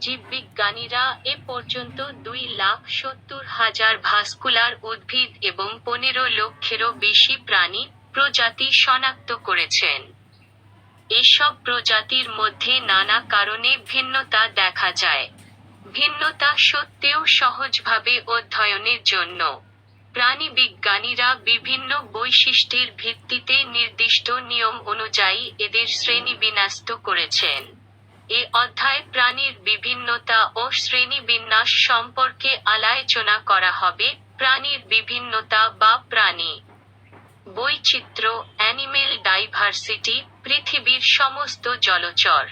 জীববিজ্ঞানীরা এ পর্যন্ত 2,70,000 ভাস্কুলার উদ্ভিদ এবং 15 লক্ষেরও বেশি প্রাণী প্রজাতি শনাক্ত করেছেন। এসব প্রজাতির মধ্যে নানা কারণে ভিন্নতা দেখা যায়। ভিন্নতা সত্ত্বেও সহজভাবে অধ্যয়নের জন্য প্রাণীবিজ্ঞানীরা বিভিন্ন বৈশিষ্ট্যের ভিত্তিতে নির্দিষ্ট নিয়ম অনুযায়ী এদের শ্রেণীবিন্যস্ত করেছেন। এ অধ্যায়ে প্রাণীর বিভিন্নতা ও শ্রেণীবিন্যাস সম্পর্কে আলোচনা করা হবে। প্রাণীর বিভিন্ন বা প্রাণী বৈচিত্র্য, অ্যানিমেল ডাইভার্সিটি, পৃথিবীর সমস্ত জলচর,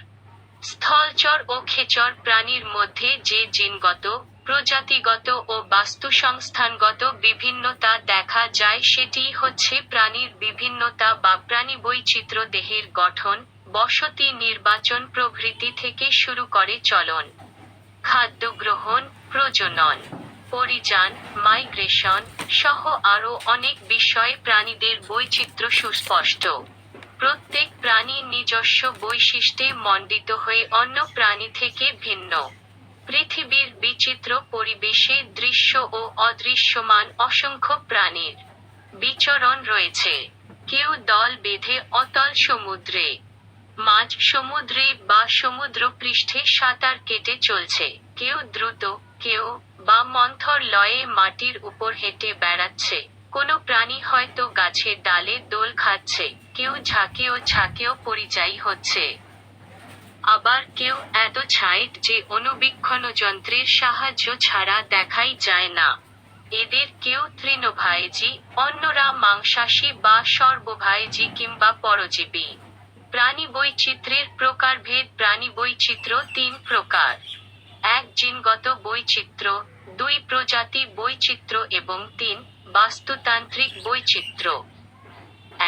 স্থলচর ও খেচর প্রাণীর মধ্যে যে জিনগত, প্রজাতিগত ও বাস্তুসংস্থানগত বিভিন্নতা দেখা যায় সেটিই হচ্ছে প্রাণীর বিভিন্নতা বা প্রাণীবৈচিত্র্য। দেহের গঠন, বসতি নির্বাচন প্রভৃতি থেকে শুরু করে চলন, খাদ্য গ্রহণ, প্রজনন, পরিযান, মাইগ্রেশন সহ আরও অনেক বিষয়ে প্রাণীদের বৈচিত্র্য সুস্পষ্ট। প্রত্যেক প্রাণী নিজস্ব বৈশিষ্ট্যে মণ্ডিত হয়ে অন্য প্রাণী থেকে ভিন্ন। পৃথিবীর বিচিত্র পরিবেশে দৃশ্য ও অদৃশ্যমান অসংখ্য প্রাণীর বিচরণ রয়েছে। কেউ দল বেঁধে অতল সমুদ্রে, মাঝ সমুদ্রে বা সমুদ্রপৃষ্ঠে সাঁতার কেটে চলছে, কেউ দ্রুত, কেউ বা মন্থর লয়ে মাটির উপর হেঁটে বেড়াচ্ছে, কোনো প্রাণী হয়তো গাছের ডালে দোল খাচ্ছে, কেউ ঝাঁকেও পরিযায়ী হচ্ছে। আবার কেউ এত ছাইট যে অণুবীক্ষণযন্ত্রের সাহায্য ছাড়া দেখাই যায় না। এদের কেউ তৃণভোজী, অন্যরা মাংসাশী বা সর্বভোজী কিংবা পরজীবী। প্রাণীবৈচিত্র্যের প্রকারভেদ। প্রাণীবৈচিত্র্য 3 প্রকার: 1 জিনগত বৈচিত্র্য, 2 প্রজাতি বৈচিত্র্য এবং 3 বাস্তুতান্ত্রিক বৈচিত্র্য।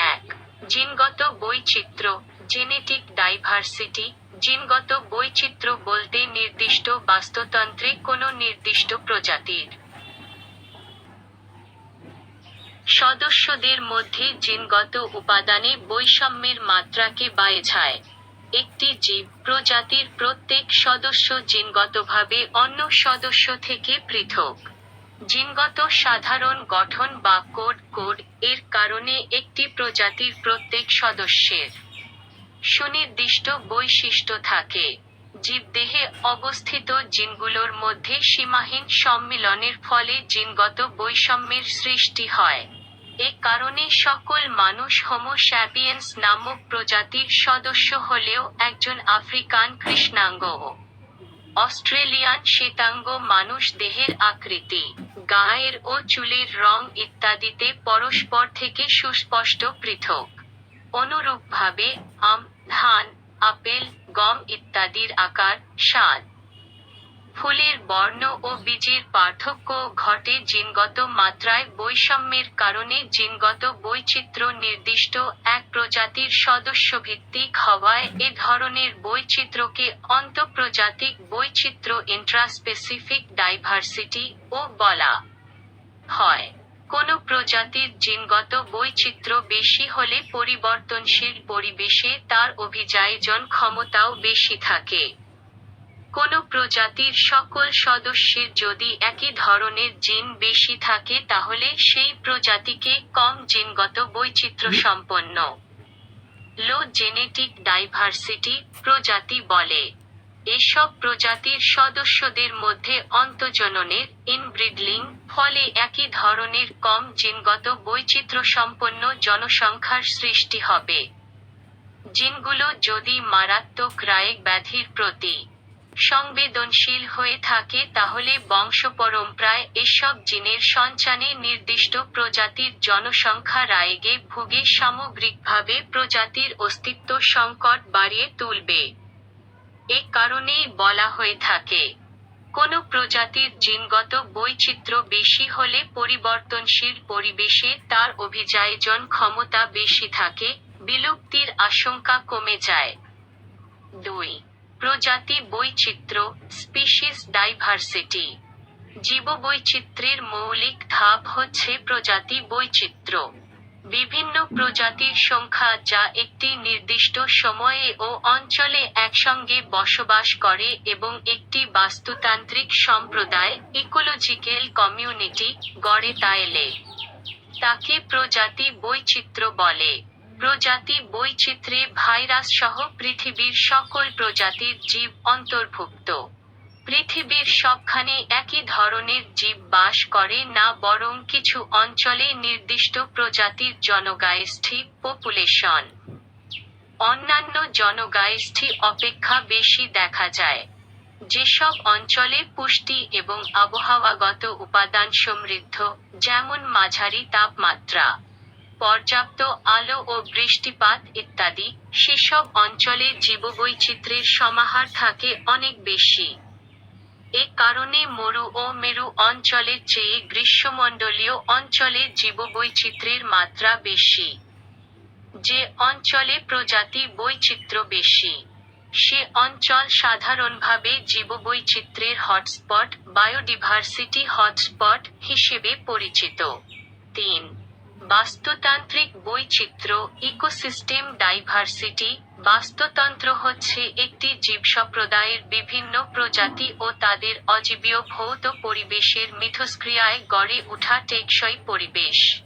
1 জিনগত বৈচিত্র্য, জেনেটিক ডাইভার্সিটি। জিনগত বৈচিত্র্য বলতে নির্দিষ্ট বাস্তুতন্ত্রে কোনো নির্দিষ্ট প্রজাতির সদস্যদের মধ্যে জিনগত উপাদানে বৈষম্যের মাত্রাকে বোঝায়। একটি জীব প্রজাতির প্রত্যেক সদস্য জিনগতভাবে অন্য সদস্য থেকে পৃথক। জিনগত সাধারণ গঠন বা কোড এর কারণে একটি প্রজাতির প্রত্যেক সদস্যের সুনির্দিষ্ট বৈশিষ্ট্য থাকে। জীবদেহে অবস্থিত জিনগুলোর মধ্যে সীমাহীন সম্মিলনের ফলে জিনগত বৈষম্যের সৃষ্টি হয়। এ কারণে সকল মানুষ হোমো স্যাপিয়েন্স নামক প্রজাতির সদস্য হলেও একজন আফ্রিকান কৃষ্ণাঙ্গ ও অস্ট্রেলিয়ান শ্বেতাঙ্গ মানুষ দেহের আকৃতি, গায়ের ও চুলের রং ইত্যাদিতে পরস্পর থেকে সুস্পষ্ট পৃথক। অনুরূপভাবে আম, ধান, আপেল, গম ইত্যাদির আকার, স্বাদ, ফুলের বর্ণ ও বীজের পার্থক্য ঘটে। জিনগত মাত্রায় বৈষম্যের কারণে জিনগত বৈচিত্র্য নির্দিষ্ট এক প্রজাতির সদস্যভিত্তিক হওয়ায় এ ধরনের বৈচিত্র্যকে আন্তঃপ্রজাতিক বৈচিত্র্য ইন্ট্রাস্পেসিফিক ডাইভার্সিটি ও বলা হয়। কোনো প্রজাতির জিনগত বৈচিত্র্য বেশি হলে পরিবর্তনশীল পরিবেশে তার অভিযোজন ক্ষমতাও বেশি থাকে। কোনো প্রজাতির সকল সদস্যের যদি একই ধরনের জিন বেশি থাকে তাহলে সেই প্রজাতিকে কম জিনগত বৈচিত্র্য সম্পন্ন লো জেনেটিক ডাইভার্সিটি প্রজাতি বলে। এসব প্রজাতির সদস্যদের মধ্যে অন্তঃজননের ইনব্রিডলিং ফলে একই ধরনের কম জিনগত বৈচিত্র্য সম্পন্ন জনসংখ্যার সৃষ্টি হবে। জিনগুলো যদি মারাত্মক রায় ব্যাধির প্রতি সংবেদনশীল হয়ে থাকে তাহলে বংশপরম্পরায় এসব জিনের সঞ্চানে নির্দিষ্ট প্রজাতির জনসংখ্যা রায়গে ভুগে সামগ্রিকভাবে প্রজাতির অস্তিত্ব সংকট বাড়িয়ে তুলবে। এ কারণেই বলা হয়ে থাকে, কোনো প্রজাতির জিনগত বৈচিত্র্য বেশি হলে পরিবর্তনশীল পরিবেশে তার অভিযোজন ক্ষমতা বেশি থাকে, বিলুপ্তির আশঙ্কা কমে যায়। 2 প্রজাতি বৈচিত্র্য, স্পিসিস ডাইভার্সিটি। জীববৈচিত্র্যের মৌলিক ধাপ হচ্ছে প্রজাতি বৈচিত্র্য। বিভিন্ন প্রজাতির সংখ্যা যা একটি নির্দিষ্ট সময়ে ও অঞ্চলে একসঙ্গে বসবাস করে এবং একটি বাস্তুতান্ত্রিক সম্প্রদায় ইকোলজিক্যাল কমিউনিটি গড়ে তাইলে তাকে প্রজাতি বৈচিত্র্য বলে। প্রজাতি বৈচিত্র্যে ভাইরাস সহ পৃথিবীর সকল প্রজাতির জীব অন্তর্ভুক্ত। পৃথিবীর সবখানে একই ধরনের জীব বাস করে না, বরং কিছু অঞ্চলে নির্দিষ্ট প্রজাতির জনগোষ্ঠী পপুলেশন অন্যান্য জনগোষ্ঠী অপেক্ষা বেশি দেখা যায়। যেসব অঞ্চলে পুষ্টি এবং আবহাওয়াগত উপাদান সমৃদ্ধ, যেমন মাঝারি তাপমাত্রা, পর্যাপ্ত আলো ও বৃষ্টিপাত ইত্যাদি, সেসব অঞ্চলে জীববৈচিত্র্যের সমাহার থাকে অনেক বেশি। এ কারণে মরু ও মেরু অঞ্চলের চেয়ে গ্রীষ্মমণ্ডলীয় অঞ্চলে জীববৈচিত্র্যের মাত্রা বেশি। যে অঞ্চলে প্রজাতি বৈচিত্র্য বেশি, সে অঞ্চল সাধারণভাবে জীববৈচিত্র্যের হটস্পট, বায়োডিভার্সিটি হটস্পট হিসেবে পরিচিত। ৩. বাস্তুতান্ত্রিক বৈচিত্র্য ইকোসিস্টেম ডাইভার্সিটি। বাস্তুতন্ত্র হচ্ছে একটি জীবসম্প্রদায়ের বিভিন্ন প্রজাতি ও তাদের অজীবীয় ভৌত পরিবেশের মিথস্ক্রিয়ায় গড়ে ওঠা টেকসই পরিবেশ।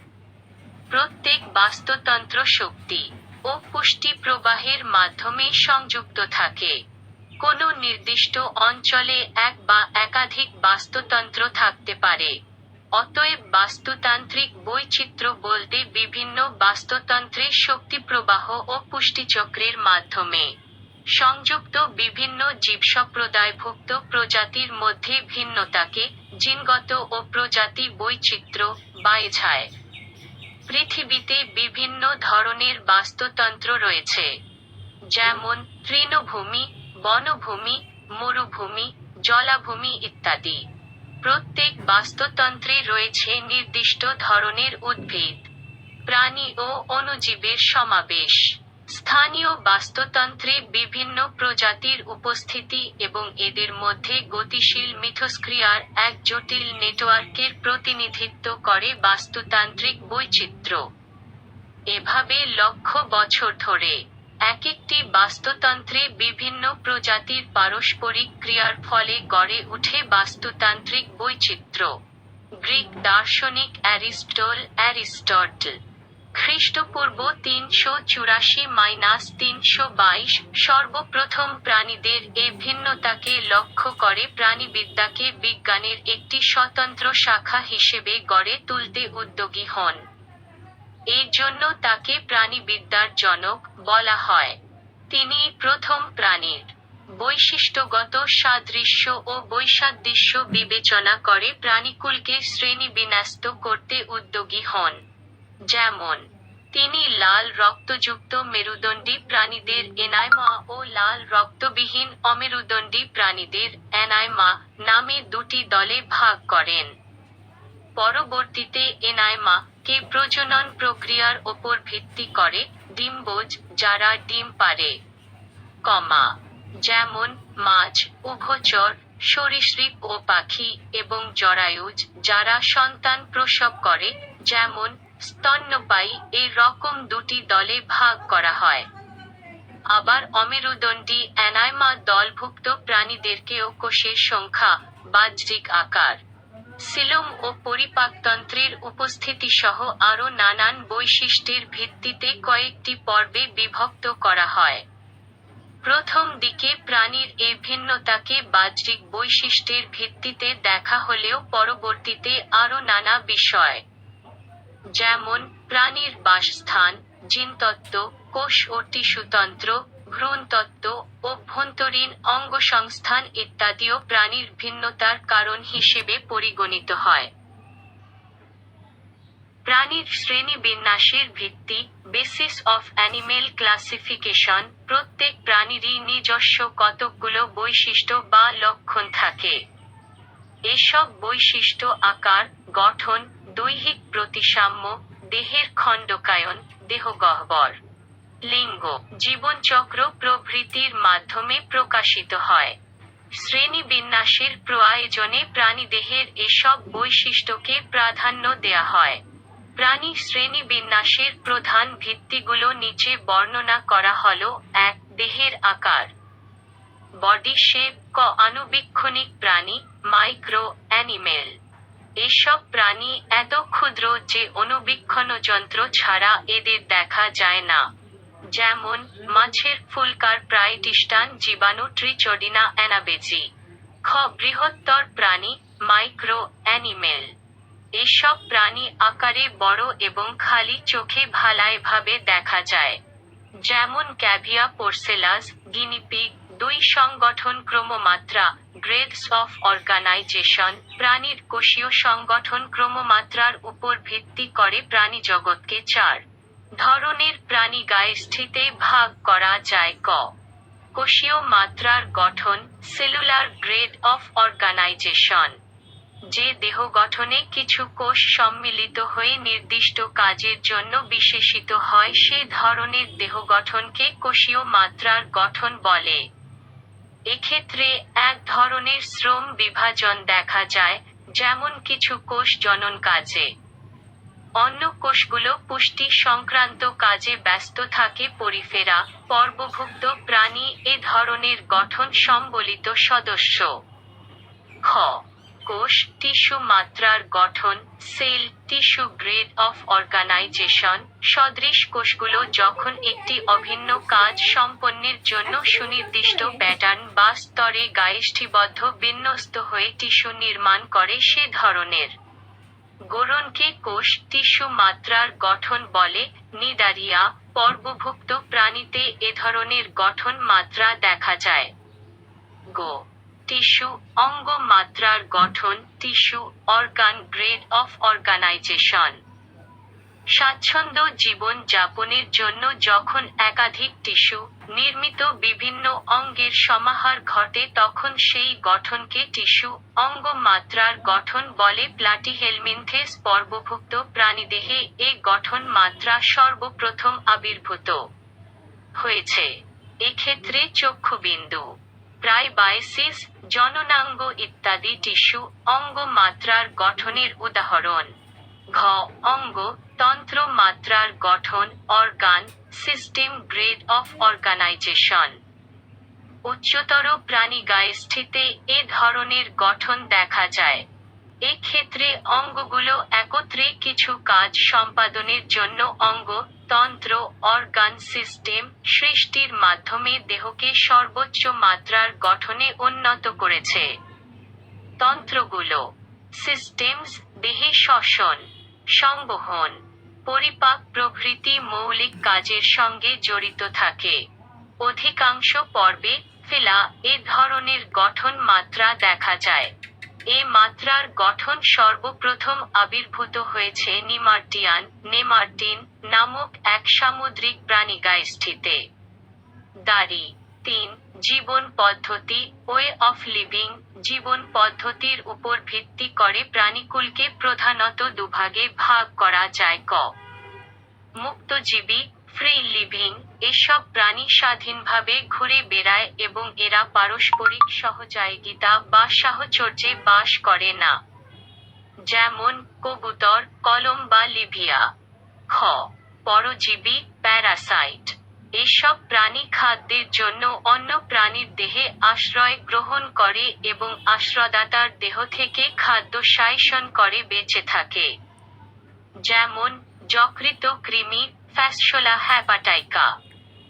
প্রত্যেক বাস্তুতন্ত্র শক্তি ও পুষ্টি প্রবাহের মাধ্যমে সংযুক্ত থাকে। কোনো নির্দিষ্ট অঞ্চলে এক বা একাধিক বাস্তুতন্ত্র থাকতে পারে। অতএব বাস্তুতান্ত্রিক বৈচিত্র্য বলতে বিভিন্ন বাস্তুতন্ত্রের শক্তি প্রবাহ ও পুষ্টিচক্রের মাধ্যমে সংযুক্ত বিভিন্ন জীবসম্প্রদায়ভুক্ত প্রজাতির মধ্যে ভিন্নতাকে জিনগত ও প্রজাতি বৈচিত্র্য বোঝায়। পৃথিবীতে বিভিন্ন ধরনের বাস্তুতন্ত্র রয়েছে, যেমন তৃণভূমি, বনভূমি, মরুভূমি, জলাভূমি ইত্যাদি। প্রত্যেক বাস্তুতন্ত্রে রয়েছে নির্দিষ্ট ধরনের উদ্ভিদ, প্রাণী ও অণুজীবের সমাবেশ। স্থানীয় বাস্তুতন্ত্রে বিভিন্ন প্রজাতির উপস্থিতি এবং এদের মধ্যে গতিশীল মিথস্ক্রিয়ার এক জটিল নেটওয়ার্কের প্রতিনিধিত্ব করে বাস্তুতান্ত্রিক বৈচিত্র্য। এভাবে লক্ষ বছর ধরে একটি বাস্তুতন্ত্রে বিভিন্ন প্রজাতির পারস্পরিক ক্রিয়ার ফলে গড়ে ওঠে বাস্তুতান্ত্রিক বৈচিত্র্য। গ্রিক দার্শনিক অ্যারিস্টটল খ্রিস্টপূর্ব ৩৮৪-৩২২ সর্বপ্রথম প্রাণীদের এ ভিন্নতাকে লক্ষ্য করে প্রাণিবিদ্যাকে বিজ্ঞানের একটি স্বতন্ত্র শাখা হিসেবে গড়ে তুলতে উদ্যোগী হন। এর জন্য তাকে প্রাণিবিদ্যার জনক বলা হয়। তিনিই প্রথম প্রাণীর বৈশিষ্ট্যগত সাদৃশ্য ও বৈসাদৃশ্য বিবেচনা করে প্রাণীকুলকে শ্রেণীবিন্যস্ত করতে উদ্যোগী হন। যেমন, তিনি লাল রক্তযুক্ত মেরুদণ্ডী প্রাণীদের এনাইমা ও লাল রক্তবিহীন অমেরুদণ্ডী প্রাণীদের অ্যানাইমা নামে দুটি দলে ভাগ করেন। পরবর্তীতে এনাইমা কে প্রজনন প্রক্রিয়ার ওপর ভিত্তি করে ডিম্বজ, যারা ডিম পাড়ে, যেমন মাছ, উভচর, সরীসৃপ ও পাখি, এবং জরায়ুজ, যারা সন্তান প্রসব করে, যেমন স্তন্যপায়ী, এই রকম দুটি দলে ভাগ করা হয়। আবার অমেরুদণ্ডী অ্যানাইমা দলভুক্ত প্রাণীদেরকেও কোষের সংখ্যা, বাহ্যিক আকার, সিলোম ও পরিপাকতন্ত্রের উপস্থিতিসহ আরও নানান বৈশিষ্ট্যের ভিত্তিতে কয়েকটি পর্বে বিভক্ত করা হয়। প্রথম দিকে প্রাণীর এ ভিন্নতাকে বাহ্যিক বৈশিষ্ট্যের ভিত্তিতে দেখা হলেও পরবর্তীতে আরও নানা বিষয়, যেমন প্রাণীর বাসস্থান, জিনতত্ত্ব, কোষ ও টিস্যুতন্ত্র, ভ্রূণতত্ত্ব, অভ্যন্তরীণ অঙ্গসংস্থান ইত্যাদিও প্রাণীর ভিন্নতার কারণ হিসেবে পরিগণিত হয়। প্রাণীর শ্রেণীবিন্যাসের ভিত্তি, বেসিস অফ অ্যানিমেল ক্লাসিফিকেশন। প্রত্যেক প্রাণীরই নিজস্ব কতকগুলো বৈশিষ্ট্য বা লক্ষণ থাকে। এসব বৈশিষ্ট্য আকার, গঠন, দৈহিক প্রতিসাম্য, দেহের খণ্ডকায়ন, দেহগহ্বর, লিঙ্গ, জীবনচক্র প্রভৃতির মাধ্যমে প্রকাশিত হয়। শ্রেণীবিন্যাসের প্রয়োজনে প্রাণীদেহের এসব বৈশিষ্ট্যকে প্রাধান্য দেয়া হয়। প্রাণী শ্রেণীবিন্যাসের প্রধান ভিত্তিগুলো নিচে বর্ণনা করা হলো। ১. দেহের আকার, বডি শেপ। ক. আণুবীক্ষণিক প্রাণী, মাইক্রো অ্যানিমেল। এসব প্রাণী এত ক্ষুদ্র যে অণুবীক্ষণ যন্ত্র ছাড়া এদের দেখা যায় না। যেমন মাছের ফুলকার প্রাইটিস্টান জীবাণু ট্রিচোডিনা অ্যানাবেজি। খ. বৃহত্তর প্রাণী, মাইক্রো অ্যানিমেল। এসব প্রাণী আকারে বড় এবং খালি চোখে ভালাইভাবে দেখা যায়। যেমন ক্যাভিয়া পোর্সেলাস, গিনিপিগ। ২. সংগঠন ক্রমমাত্রা, গ্রেডস অফ অর্গানাইজেশন। প্রাণীর কোষীয় সংগঠন ক্রমমাত্রার উপর ভিত্তি করে প্রাণীজগৎকে ৪ ধরনের প্রাণীগায়স্থিতে ভাগ করা যায়। ক. কোষীয় মাত্রার গঠন, সেলুলার গ্রেড অফ অর্গানাইজেশন। যে দেহ গঠনে কিছু কোষ সম্মিলিত হয়ে নির্দিষ্ট কাজের জন্য বিশেষিত হয় সে ধরনের দেহ গঠনকে কোষীয় মাত্রার গঠন বলে। এক্ষেত্রে এক ধরনের শ্রম বিভাজন দেখা যায়, যেমন কিছু কোষ জনন কাজে, অন্য কোষগুলো পুষ্টি সংক্রান্ত কাজে ব্যস্ত থাকে। পরিফেরা, পর্বভুক্ত প্রাণী এ ধরনের গঠন সম্বলিত সদস্য। খ. কোষ, টিস্যু মাত্রার গঠন, cell, tissue grade of organization. সদৃশ কোষগুলো যখন একটি অভিন্ন কাজ সম্পন্নের জন্য সুনির্দিষ্ট প্যাটার্ন বা স্তরে গায়ষ্ঠীবদ্ধ বিন্যস্ত হয়ে টিস্যু নির্মাণ করে সে ধরনের গড়নকে কোষ টিস্যু মাত্রার গঠন বলে। নিডারিয়া, পর্বভুক্ত প্রাণীতে এ ধরনের গঠন মাত্রা দেখা যায়। গো. টিস্যু, অঙ্গ মাত্রার গঠন, tissue organ grade of organization. স্বাচ্ছন্দ্য জীবন যাপনের জন্য যখন একাধিক টিস্যু নির্মিত বিভিন্ন অঙ্গের সমাহার ঘটে তখন সেই গঠনকে টিস্যু অঙ্গ মাত্রার গঠন বলে। প্লাটিহেলমিনথেস পর্বভুক্ত প্রাণীদেহে এ গঠন মাত্রা সর্বপ্রথম আবির্ভূত হয়েছে। এক্ষেত্রে চক্ষুবিন্দু, প্রাইবাইসিস, জননাঙ্গ ইত্যাদি টিস্যু অঙ্গ মাত্রার গঠনের উদাহরণ। ঘ. অঙ্গ তন্ত্র মাত্রার গঠন, organ system grade of organization. উচ্চতর প্রাণীগায়স্থিতে এ ধরনের গঠন দেখা যায়। এক্ষেত্রে অঙ্গগুলো একত্রে কিছু কাজ সম্পাদনের জন্য অঙ্গ তন্ত্র অর্গান সিস্টেম সৃষ্টির মাধ্যমে দেহকে সর্বোচ্চ মাত্রার গঠনে উন্নত করেছে। তন্ত্রগুলো, সিস্টেমস, দেহে শ্বসন, সংবহন, পরিপাক প্রভৃতি মৌলিক কাজের সঙ্গে জড়িত থাকে। অধিকাংশ পর্বে ফিলা এ ধরনের গঠন মাত্রা দেখা যায়। এ মাত্রার গঠন সর্বপ্রথম আবির্ভূত হয়েছে নেমার্টিন নামক এক সামুদ্রিক প্রাণীগায়স্থিতে। দাড়ি। ৩. জীবন পদ্ধতি, ওয়ে অফ লিভিং। জীবন পদ্ধতির উপর ভিত্তি করে প্রাণীকুলকে প্রধানত দুভাগে ভাগ করা যায়। ক. মুক্তজীবী, ফ্রি লিভিং। এসব প্রাণী স্বাধীনভাবে ঘুরে বেড়ায় এবং এরা পারস্পরিক সহযোগিতা বা সাহচর্যে বাস করে না। যেমন কবুতর, কলম বা লিভিয়া। খ. পরজীবী, প্যারাসাইট। এসব প্রাণী খাদ্যের জন্য অন্য প্রাণীর দেহে আশ্রয় গ্রহণ করে এবং আশ্রয়দাতার দেহ থেকে খাদ্য শাইসন করে বেঁচে থাকে। যেমন যকৃত কৃমি, ফ্যাসিওলা হ্যাপাটাইকা।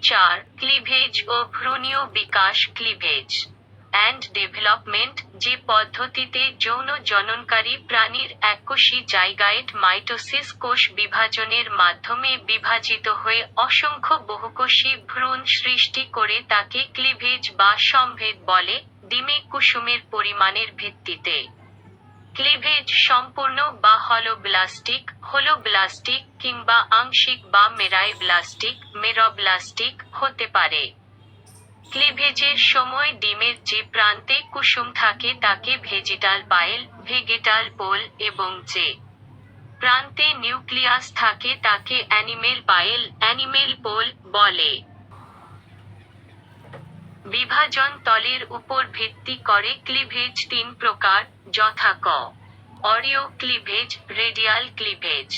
৪. ক্লিভেজ ও ভ্রূণীয় বিকাশ, ক্লিভেজ অ্যান্ড ডেভেলপমেন্ট। যে পদ্ধতিতে যৌন জননকারী প্রাণীর এককোষী জাইগায়েট মাইটোসিস কোষ বিভাজনের মাধ্যমে বিভাজিত হয়ে অসংখ্য বহুকোষী ভ্রূণ সৃষ্টি করে তাকে ক্লিভেজ বা সম্ভেদ বলে। ডিমে কুসুমের পরিমাণের ভিত্তিতে ক্লিভেজ সম্পূর্ণ বা হলোব্লাস্টিক কিংবা আংশিক বা মেরোব্লাস্টিক হতে পারে। ক্লিভেজের সময় ডিমের যে প্রান্তে কুসুম থাকে তাকে ভেগেটাল পোল এবং যে প্রান্তে নিউক্লিয়াস থাকে তাকে অ্যানিমেল পোল বলে। বিভাজন তলের উপর ভিত্তি করে ক্লিভেজ ৩ প্রকার, যথা ক. Oreo cleavage, radial cleavage.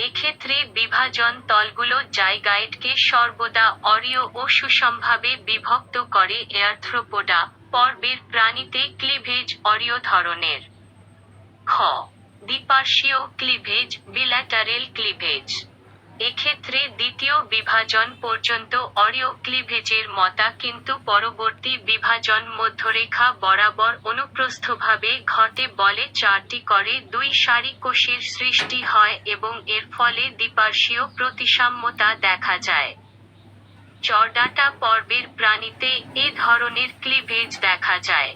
এক্ষেত্রে বিভাজন তলগুলো জাইগাইডকে সর্বদা অরীয় ও সুষমভাবে বিভক্ত করে আর্থ্রোপোডা পর্বের প্রাণীতে ক্লিভেজ অরীয় ধরনের। খ. দ্বিপার্শ্বীয় ক্লিভেজ বিল্যাটারেল ক্লিভেজ। এক্ষেত্রে দ্বিতীয় বিভাজন পর্যন্ত অরীয় ক্লিভেজের মতা, কিন্তু পরবর্তী বিভাজন মধ্যরেখা বরাবর অনুপ্রস্থভাবে ঘটে বলে 4টি করে 2 সারি কোষের সৃষ্টি হয় এবং এর ফলে দ্বিপার্শ্বীয় প্রতিসাম্যতা দেখা যায়। চরডাটা পর্বের প্রাণীতে এ ধরনের ক্লিভেজ দেখা যায়।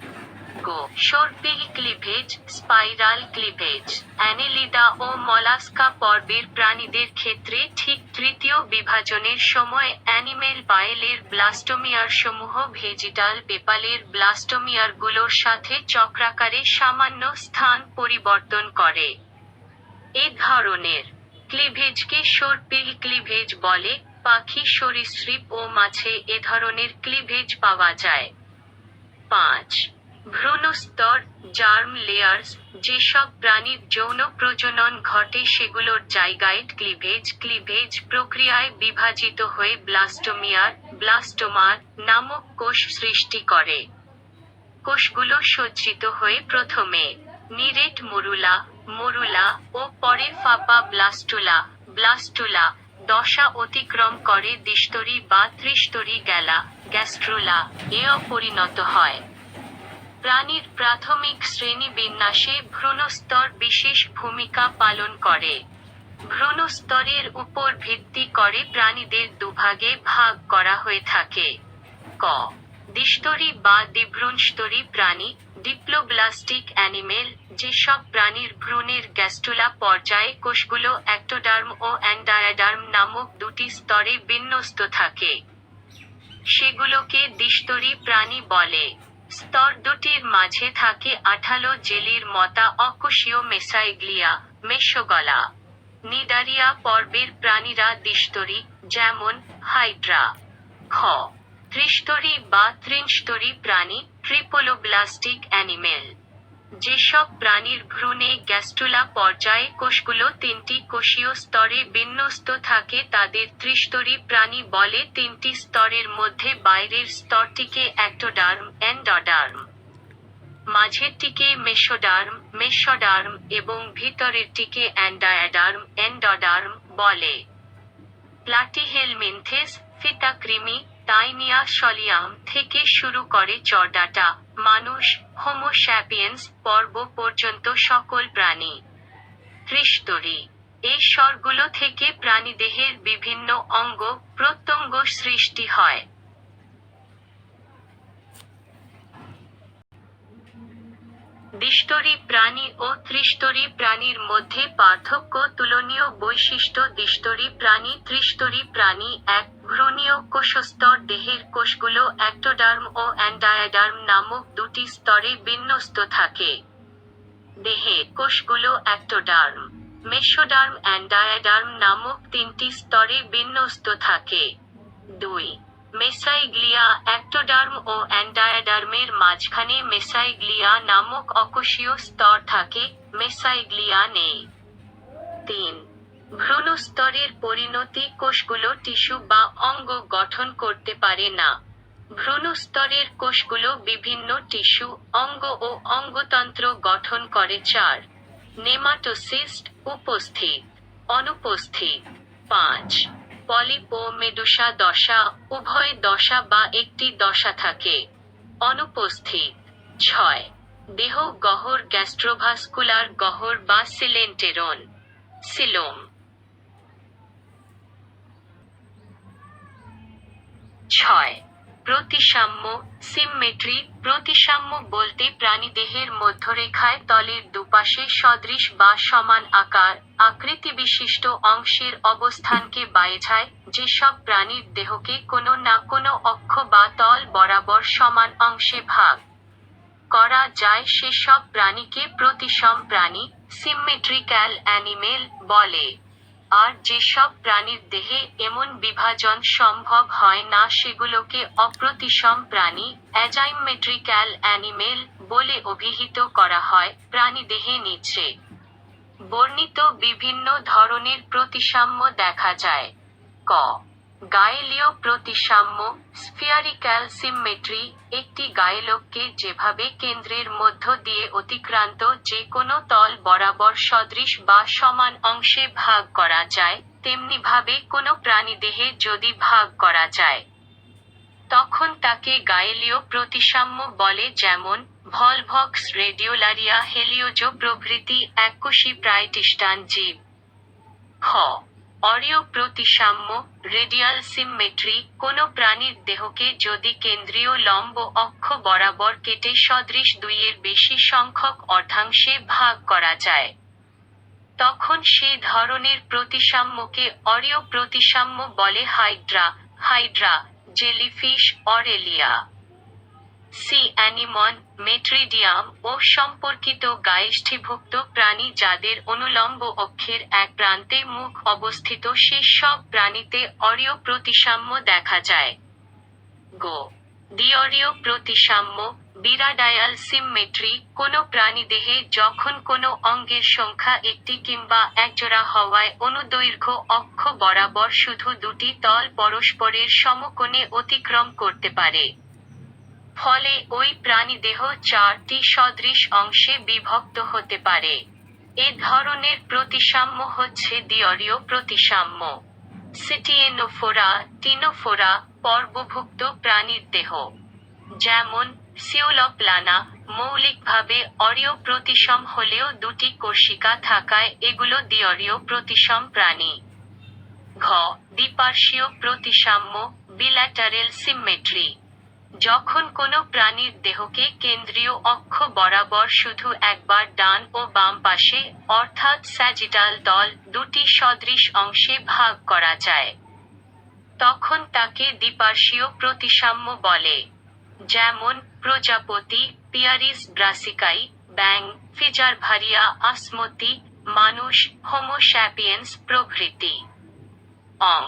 গো. সর্পিল ক্লিভেজ, স্পাইরাল ক্লিভেজ। অ্যানেলিডা ও মলাস্কা পর্বের প্রাণীদের ক্ষেত্রে ঠিক তৃতীয় বিভাজনের সময় অ্যানিমেল পাইলের ব্লাস্টোমিয়ারসমূহ ভেজিটাল পেপালের ব্লাস্টোমিয়ারগুলোর সাথে চক্রাকারে সামান্য স্থান পরিবর্তন করে। এ ধরনের ক্লিভেজকে সর্পিল ক্লিভেজ বলে। পাখি, সরীসৃপ ও মাছে এ ধরনের ক্লিভেজ পাওয়া যায়। 5. ভ্রূণস্তর, জার্ম লেয়ার্স। যেসব প্রাণীর যৌন প্রজনন ঘটে সেগুলোর জাইগাইড ক্লিভেজ প্রক্রিয়ায় বিভাজিত হয়ে ব্লাস্টোমার নামক কোষ সৃষ্টি করে। কোষগুলো সজ্জিত হয়ে প্রথমে নিরেট মরুলা ও পরে ফাঁপা ব্লাস্টুলা দশা অতিক্রম করে দ্বিস্তরী বা ত্রিস্তরী গ্যাস্ট্রুলা এ পরিণত হয়। প্রাণীর প্রাথমিক শ্রেণীবিন্যাসে ভ্রূণস্তর বিশেষ ভূমিকা পালন করে। ভ্রূণস্তরের উপর ভিত্তি করে প্রাণীদের দুভাগে ভাগ করা হয়ে থাকে। ক. দ্বিস্তরী বা দ্বিভ্রূণস্তরী প্রাণী, ডিপ্লোব্লাস্টিক অ্যানিমেল। যেসব প্রাণীর ভ্রূণের গ্যাস্ট্রুলা পর্যায়ে কোষগুলো অ্যাক্টোডার্ম ও অ্যান্ডায়াডার্ম নামক দুটি স্তরে বিন্যস্ত থাকে, সেগুলোকে দ্বিস্তরী প্রাণী বলে। স্তর দুটির মাঝে থাকে আঠালো জেলির মতা অকোষীয় মেসোগলা। নিডারিয়া পর্বের প্রাণীরা দ্বিস্তরী, যেমন হাইড্রা। খ. ত্রিস্তরী বা ত্রিনস্তরী প্রাণী, ট্রিপোলোব্লাস্টিক অ্যানিমেল। যেসব প্রাণীর ভ্রূণে গ্যাস্ট্রুলা পর্যায়ে কোষগুলো 3টি কোষীয় স্তরে বিন্যস্ত থাকে তাদের ত্রিস্তরী প্রাণী বলে। 3টি স্তরের মধ্যে বাইরের স্তরটিকে এন্ডোডার্ম, মাঝেরটিকে মেসোডার্ম এবং ভিতরেরটিকে এন্ডোডার্ম বলে। প্লাটিহেলমিনথেস, ফিতাকৃমি, তাইনিয়া সলিয়াম থেকে শুরু করে চরডাটা, মানুষ, হোমো স্যাপিয়েন্স পর্ব পর্যন্ত সকল প্রাণী ত্রিস্তরী। এই স্তরগুলো থেকে প্রাণীদেহের বিভিন্ন অঙ্গ প্রত্যঙ্গ সৃষ্টি হয়। দ্বিস্তরী প্রাণী ও ত্রিস্তরী প্রাণীর মধ্যে পার্থক্য তুলনীয় বৈশিষ্ট্য। দ্বিস্তরী প্রাণী, ত্রিস্তরী প্রাণী। 1. ভ্রূণীয় কোষস্তর। দেহের কোষগুলো অ্যাক্টোডার্ম ও অ্যান্ডায়াডার্ম নামক দুটি স্তরে বিন্যস্ত থাকে। দেহে কোষগুলো অ্যাক্টোডার্ম, মেসোডার্ম, অ্যান্ডায়াডার্ম নামক 3টি স্তরে বিন্যস্ত থাকে। 2. মেসাইগ্লিয়া। অ্যাক্টোডার্ম ও অ্যান্ডায়াডার্মের মাঝখানে মেসাইগ্লিয়া নামক অকোষীয় স্তর থাকে, মেসাইগ্লিয়া নেই। 3. ভ্রূণস্তরের পরিণতি। কোষগুলো টিস্যু বা অঙ্গ গঠন করতে পারে না। ভ্রূণস্তরের কোষগুলো বিভিন্ন টিস্যু, অঙ্গ ও অঙ্গতন্ত্র গঠন করে। 4. নেমাটোসিস্ট। অনুপস্থিত। 5. পলিপ ও মেডুসা দশা। উভয় দশা বা একটি দশা থাকে। অনুপস্থিত। 6. দেহ গহ্বর। গ্যাস্ট্রোভাস্কুলার গহ্বর বা সিলোম। 6. প্রতিসাম্য, সিমমেট্রি। প্রতিসাম্য বলতে প্রাণীদেহের মধ্যরেখায় তলের দুপাশে সদৃশ বা সমান আকৃতিবিশিষ্ট অংশের অবস্থানকে বোঝায়। যেসব প্রাণীর দেহকে কোনো না কোনো অক্ষ বা তল বরাবর সমান অংশে ভাগ করা যায় সেসব প্রাণীকে প্রতিসম প্রাণী, সিমমেট্রিক্যাল অ্যানিমেল বলে। আর যেসব প্রাণীর দেহে এমন বিভাজন সম্ভব হয় না সেগুলোকে অপ্রতিসম প্রাণী, অ্যাজাইমেট্রিক্যাল অ্যানিমেল বলে অভিহিত করা হয়। প্রাণীদেহে নিচে বর্ণিত বিভিন্ন ধরনের প্রতিসাম্য দেখা যায়। ক. গায়েলীয় প্রতিসাম্য, স্ফিয়ারিক্যাল সিমমেট্রি, একটি গায়লোককে যেভাবে কেন্দ্রের মধ্য দিয়ে অতিক্রান্ত যে কোনো তল বরাবর সদৃশ বা সমান অংশে ভাগ করা যায়, তেমনিভাবে কোনো প্রাণীদেহে যদি ভাগ করা যায়, তখন তাকে গায়েলীয় প্রতিসাম্য বলে, যেমন ভলভক্স রেডিওলারিয়া হেলিওজো প্রভৃতি এককোষী প্রায়টিষ্ঠান জীব। খ. অরীয় প্রতিসাম্য, রেডিয়াল সিমমেট্রি, কোনো প্রাণীর দেহকে যদি কেন্দ্রীয় লম্ব অক্ষ বরাবর কেটে সদৃশ দুইয়ের বেশি সংখ্যক অর্ধাংশে ভাগ করা যায়, তখন সে ধরনের প্রতিসাম্যকে অরীয় প্রতিসাম্য বলে। Hydra, jellyfish, Aurelia, sea anemone, Metridium ও সম্পর্কিত গায়েষ্ঠীভুক্ত প্রাণী যাদের অনুলম্ব অক্ষের এক প্রান্তে মুখ অবস্থিত, সে সব প্রাণীতে অরীয় প্রতিসাম্য দেখা যায়। গো. দ্বিঅরীয় প্রতিসাম্য, বিরাডায়াল সিমমেট্রি, কোনো প্রাণীদেহে যখন কোনো অঙ্গের সংখ্যা একটি কিংবা একজোড়া হওয়ায় অনুদৈর্ঘ্য অক্ষ বরাবর শুধু দুটি তল পরস্পরের সমকোণে অতিক্রম করতে পারে, ফলে ওই প্রাণীদেহ চারটি সদৃশ অংশে বিভক্ত হতে পারে। এ ধরনের প্রতিসাম্য হচ্ছে দ্বিঅরীয় প্রতিসাম্য। সিটিয়েনোফোরা, টিনোফোরা, পর্বভুক্ত প্রাণীর দেহ, যেমন সিওলপ্লানা, মৌলিকভাবে অরীয় প্রতিসম হলেও দুটি কোষিকা থাকায় এগুলো দ্বিঅরীয় প্রতিসম প্রাণী। ঘ. দ্বিপার্শ্বীয় প্রতিসাম্য, বিল্যাটারেল সিমমেট্রি, যখন কোনো প্রাণীর দেহকে কেন্দ্রীয় অক্ষ বরাবর শুধু একবার ডান ও বাম পাশে, অর্থাৎ স্যাজিটাল তল দুটি সদৃশ অংশে ভাগ করা যায়, তখন তাকে দ্বিপার্শ্বীয় প্রতিসাম্য বলে, যেমন প্রজাপতি, পিয়ারিস ব্রাসিকাই, ব্যাং, ফিজারভারিয়া আসমতি, মানুষ, হোমো স্যাপিয়েন্স প্রভৃতি। অং.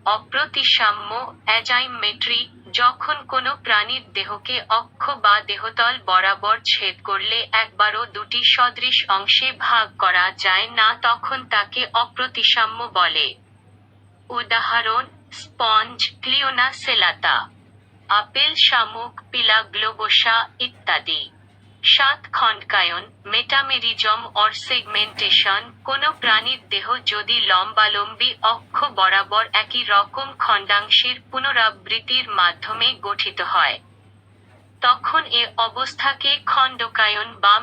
অপ্রতিসাম্য, অ্যাজাইমেট্রি, যখন কোনো প্রাণীর দেহকে অক্ষ বা দেহতল বরাবর ছেদ করলে একবারও দুটি সদৃশ অংশে ভাগ করা যায় না, তখন তাকে অপ্রতিসাম্য বলে। উদাহরণ: স্পঞ্জ, ক্লিওনা সেলাতা, আপেল শামুক, পিলা গ্লোবোসা ইত্যাদি। 7. খণ্ডকায়ন, মেটামেরিজম অর সেগমেন্টেশন, কোনো প্রাণীর দেহ যদি লম্বালম্বী অক্ষ বরাবর একই রকম খণ্ডাংশের পুনরাবৃত্তির মাধ্যমে গঠিত হয়, তখন এ অবস্থাকে খণ্ডকায়ন বা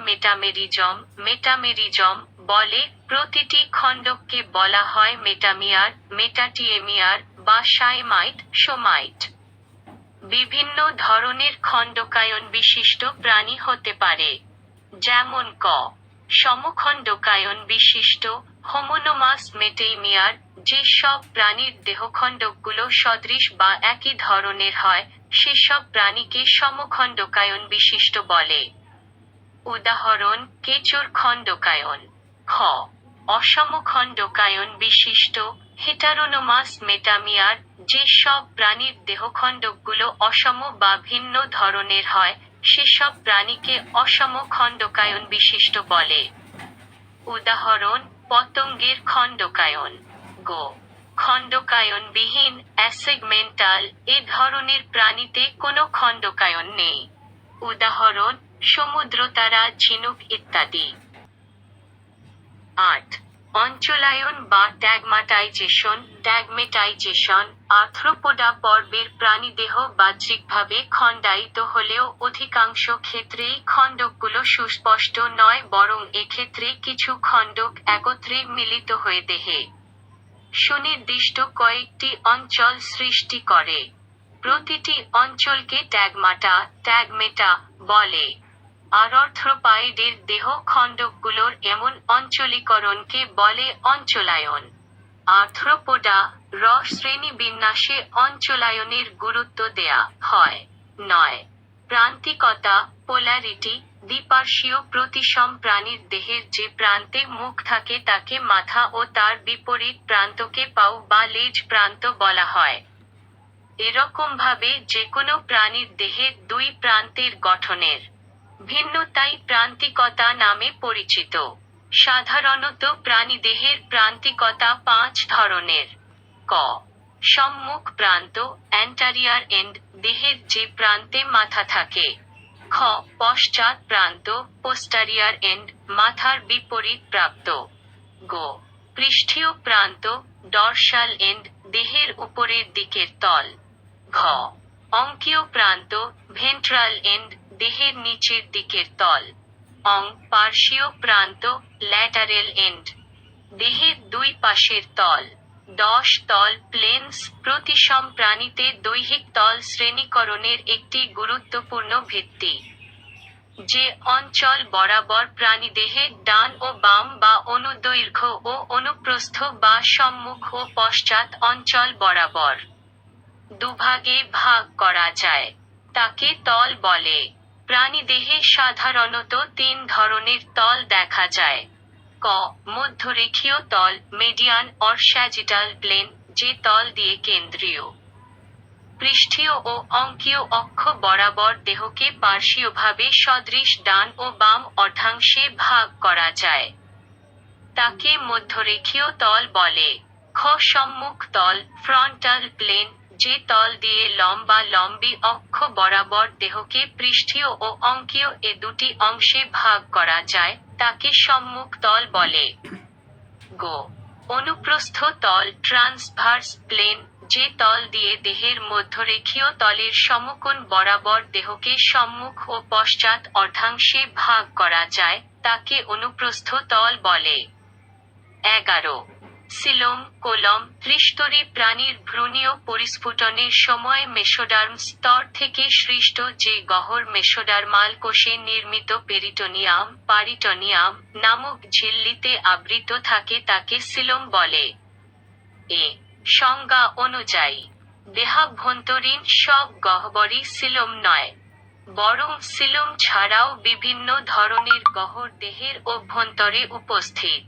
মেটামেরিজম বলে। প্রতিটি খণ্ডককে বলা হয় মেটামিয়ার, মেটাটিএমিয়ার বা সোমাইট। বিভিন্ন ধরনের খণ্ডকায়ন বিশিষ্ট প্রাণী হতে পারে, যেমন ক. সমখণ্ডকায়ন বিশিষ্ট, হোমোনোমাস মেটেইমিয়ার, যে সব প্রাণীর দেহখণ্ডকগুলো সদৃশ বা একই ধরনের হয়, সেসব প্রাণীকে সমখণ্ডকায়ন বিশিষ্ট বলে। উদাহরণ: কেঁচোর খণ্ডকায়ন। খ. অসমখণ্ডকায়ন বিশিষ্ট, হেটারোনোমাস মেটামিয়ার, যে সব প্রাণীর দেহখণ্ডকগুলো অসম বা ভিন্ন ধরনের হয়, সেসব প্রাণীকে অসম খণ্ডকায়ন বিশিষ্ট বলে। উদাহরণ: পতঙ্গের খণ্ডকায়ন। গো. খণ্ডকায়নবিহীন, অ্যাসেগমেন্টাল, এ ধরনের প্রাণীতে কোনো খণ্ডকায়ন নেই। উদাহরণ: সমুদ্রতারা, ঝিনুক ইত্যাদি। 8. অঞ্চলায়ন বা ট্যাগমেটাইজেশন, আর্থ্রোপোডা পর্বের প্রাণীদেহ বাহ্যিকভাবে খণ্ডায়িত হলেও অধিকাংশ ক্ষেত্রেই খণ্ডকগুলো সুস্পষ্ট নয়, বরং এক্ষেত্রে কিছু খণ্ডক একত্রে মিলিত হয়ে দেহে সুনির্দিষ্ট কয়েকটি অঞ্চল সৃষ্টি করে। প্রতিটি অঞ্চলকে ট্যাগমেটা বলে। আর্থ্রোপয়েডের দেহ খণ্ডকগুলোর এমন অঞ্চলীকরণকে বলে অঞ্চলায়ন। আর্থ্রোপোডা র শ্রেণীবিন্যাসে অঞ্চলায়নের গুরুত্ব দেয়া হয়। 9. প্রান্তিকতা, পোলারিটি, দ্বিপার্শ্বীয় প্রতিসম প্রাণীর দেহের যে প্রান্তে মুখ থাকে তাকে মাথা ও তার বিপরীত প্রান্তকে পাউ বা লেজ প্রান্ত বলা হয়। এরকমভাবে যেকোনো প্রাণীর দেহের দুই প্রান্তের গঠনের ভিন্নতাই প্রান্তিকতা নামে পরিচিত। সাধারণত প্রাণীদেহের প্রান্তিকতা 5 ধরনের। ক. সম্মুখ প্রান্ত, অ্যান্টারিয়ার এন্ড, দেহের যে প্রান্তে মাথা থাকে। খ. পশ্চাৎ প্রান্ত, পোস্টারিয়ার এন্ড, মাথার বিপরীত প্রাপ্ত। গ. পৃষ্ঠীয় প্রান্ত, ডরসাল এন্ড, দেহের উপরের দিকের তল। ঘ. অঙ্কীয় প্রান্ত, ভেন্ট্রাল এন্ড, দেহের নিচের দিকের তল। অং. পার্শ্বীয় প্রান্ত, ল্যাটারেল এন্ড, দেহের দুই পাশের তল। 10 তল প্লেনস প্রতিসম প্রাণীতে দৈহিক তল শ্রেণীকরণের একটি গুরুত্বপূর্ণ ভিত্তি। যে অঞ্চল বরাবর প্রাণীদেহের ডান ও বাম বা অনুদৈর্ঘ্য ও অনুপ্রস্থ বা সম্মুখ ও পশ্চাৎ অঞ্চল বরাবর দুভাগে ভাগ করা যায়, তাকে তল বলে। প্রাণীদেহে সাধারণত 3 ধরনের তল দেখা যায়। ক. মধ্যরেখীয় তল, মেডিয়ান অর স্যাজিটাল প্লেন, যে তল দিয়ে কেন্দ্রীয়, পৃষ্ঠীয় ও অঙ্কীয় অক্ষ বরাবর দেহকে পার্শ্বীয়ভাবে সদৃশ ডান ও বাম অর্ধাংশে ভাগ করা যায়, তাকে মধ্যরেখীয় তল বলে। খ. সম্মুখ তল, ফ্রন্টাল প্লেন, যে তল দিয়ে লম্বা লম্বি অক্ষ বরাবর দেহকে পৃষ্ঠীয় ও অঙ্কীয় এ দুটি অংশে ভাগ করা যায়, তাকে সম্মুখ তল বলে। গ. অনুপ্রস্থ তল, ট্রান্সভার্স প্লেন, যে তল দিয়ে দেহের মধ্যরেখীয় তলের সমকোণ বরাবর দেহকে সম্মুখ ও পশ্চাৎ অর্ধাংশে ভাগ করা যায়, তাকে অনুপ্রস্থ তল বলে। 11. সিলোম, কোলম, ত্রিস্তরী প্রাণীর ভ্রূণীয় পরিস্ফুটনের সময় মেসোডার্ম স্তর থেকে সৃষ্ট যে গহ্বর মেসোডার্মাল কোষে নির্মিত পেরিটোনিয়াম, পারিটোনিয়াম নামক ঝিল্লিতে আবৃত থাকে তাকে সিলোম বলে। এ সংজ্ঞা অনুযায়ী দেহাভ্যন্তরীণ সব গহ্বরই সিলোম নয়, বরং সিলোম ছাড়াও বিভিন্ন ধরনের গহ্বর দেহের অভ্যন্তরে উপস্থিত।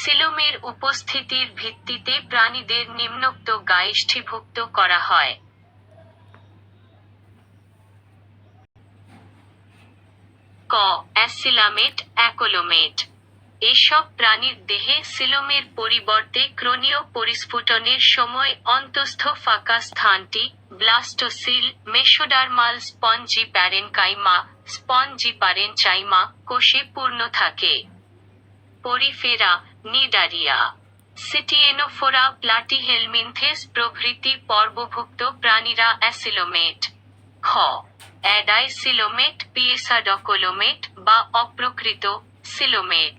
সিলোমের উপস্থিতির ভিত্তিতে প্রাণীদের নিম্নোক্ত গাইষ্ঠীভুক্ত করা হয়। ক. অ্যাসিলামেট, অ্যাকোলোমেট। এসব প্রাণীর দেহে সিলোমের পরিবর্তে ক্রোনীয় পরিস্ফুটনের সময় অন্তঃস্থ ফাঁকা স্থানটি, blastocoel, mesodermal spongy parenchyma, spongy parenchyma কোষে পূর্ণ থাকে। পরিফেরা, নিডারিয়া, সিটিয়েনোফোরা, প্লাটিহেলমিনথেস প্রভৃতি পর্বভুক্ত প্রাণীরা অ্যাসিলোমেট। খ. অ্যাডাইসিলোমেট, পিএসাডকোলোমেট বা অপ্রকৃত সিলোমেট।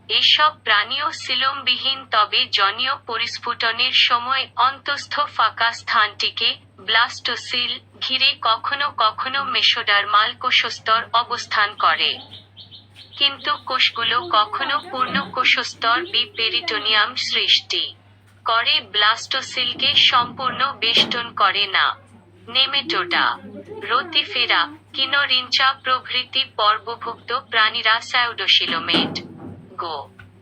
এসব প্রাণীও সিলোমবিহীন, তবে জনীয় পরিস্ফুটনের সময় অন্তঃস্থ ফাঁকা স্থানটিকে, ব্লাস্টোসিল, ঘিরে কখনো কখনো মেসোডার্মাল কোষস্তর অবস্থান করে। কিন্তু কোষগুলো কখনো পূর্ণ কোষস্তর বি পেরিটোনিয়াম সৃষ্টি করে ব্লাস্টোসিলকে সম্পূর্ণ বেষ্টন করে না। নেমেটোডা, রোতিফেরা, কিনোরিনচা প্রভৃতি পর্বভুক্ত প্রাণীরা সাউডোসিলোমেট। গো.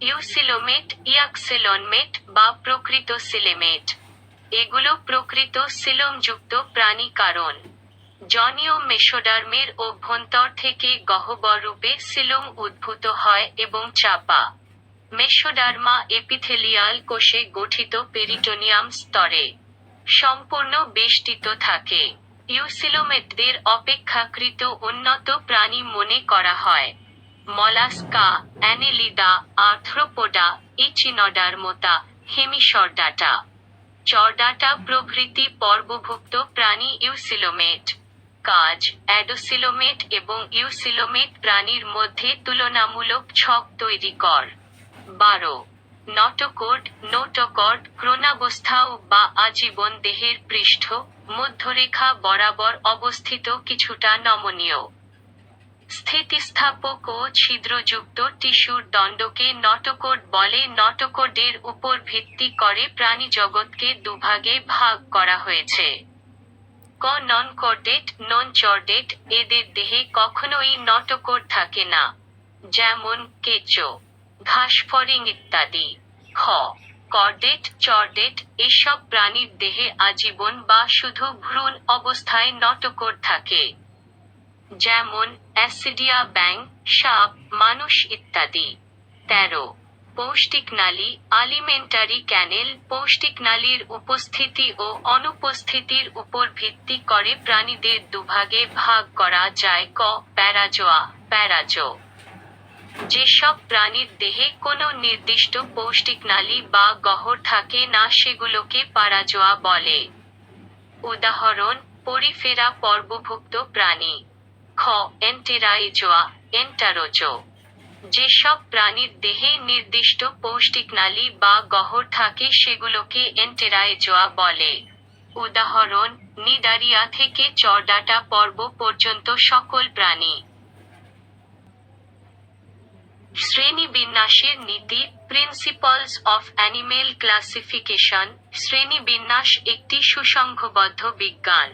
ইউসিলোমেট, ইয়াকসেলনমেট বা প্রকৃত সিলেমেট। এগুলো প্রকৃত সিলোমযুক্ত প্রাণী, কারণ জনীয় মেসোডার্মের অভ্যন্তর থেকে গহ্বররূপে সিলোম উদ্ভূত হয় এবং চাপা মেসোডার্মা এপিথেলিয়াল কোষে গঠিত পেরিটোনিয়াম স্তরে সম্পূর্ণ বেষ্টিত থাকে। ইউসিলোমেটদের অপেক্ষাকৃত উন্নত প্রাণী মনে করা হয় মলাস্কা, অ্যানেলিডা, আর্থ্রোপোডা, ইচিনোডার্মোতা, হেমিসর্ডাটা, চর্ডাটা প্রভৃতি পর্বভুক্ত প্রাণী ইউসিলোমেট। কাজ, অ্যাডোসিলোমেট এবং ইউসিলোমেট প্রাণীর মধ্যে তুলনামূলক ছক তৈরি কর। 12. নটোকোড, নোটোকর্ড, ক্রোনাবস্থা বা আজীবন দেহের পৃষ্ঠ, মধ্যরেখা বরাবর অবস্থিত কিছুটা নমনীয়, স্থিতিস্থাপক ও ছিদ্রযুক্ত টিস্যুর দণ্ডকে নটোকোড বলে। নটোকোডের উপর ভিত্তি করে প্রাণীজগৎকে দুভাগে ভাগ করা হয়েছে। ক. নন কর্ডেট, নন চর্ডেট, এদের দেহে কখনোই নটোকোড থাকে না, যেমন কেঁচো, ঘাসফড়িং ইত্যাদি। খ. কর্ডেট, চর্ডেট, এসব প্রাণীর দেহে আজীবন বা শুধু ভ্রূণ অবস্থায় নটোকোড থাকে, যেমন অ্যাসিডিয়া ব্যাঙ, সাপ, মানুষ ইত্যাদি। 13 পৌষ্টিকনালী আলিমেন্টারি ক্যানেল পৌষ্টিকনালীর উপস্থিতি ও অনুপস্থিতির উপর ভিত্তি করে প্রাণীদের দুভাগে ভাগ করা যায়। ক প্যারাজোয়া প্যারাজো যেসব প্রাণীর দেহে কোনো নির্দিষ্ট পৌষ্টিকনালী বা গহ্বর থাকে না সেগুলোকে প্যারাজোয়া বলে। উদাহরণ পরিফেরা পর্বভুক্ত প্রাণী। খ এন্টেরাইজোয়া এন্টারোজো যেসব প্রাণীর দেহে নির্দিষ্ট পৌষ্টিকনালী বা গহ্বর থাকে সেগুলোকে এন্টেরাইজোয়া বলে। উদাহরণ নিডারিয়া থেকে চরডাটা পর্ব পর্যন্ত সকল প্রাণী। শ্রেণীবিন্যাসের নীতি প্রিন্সিপলস অফ অ্যানিমেল ক্লাসিফিকেশন শ্রেণীবিন্যাস একটি সুসংঘবদ্ধ বিজ্ঞান।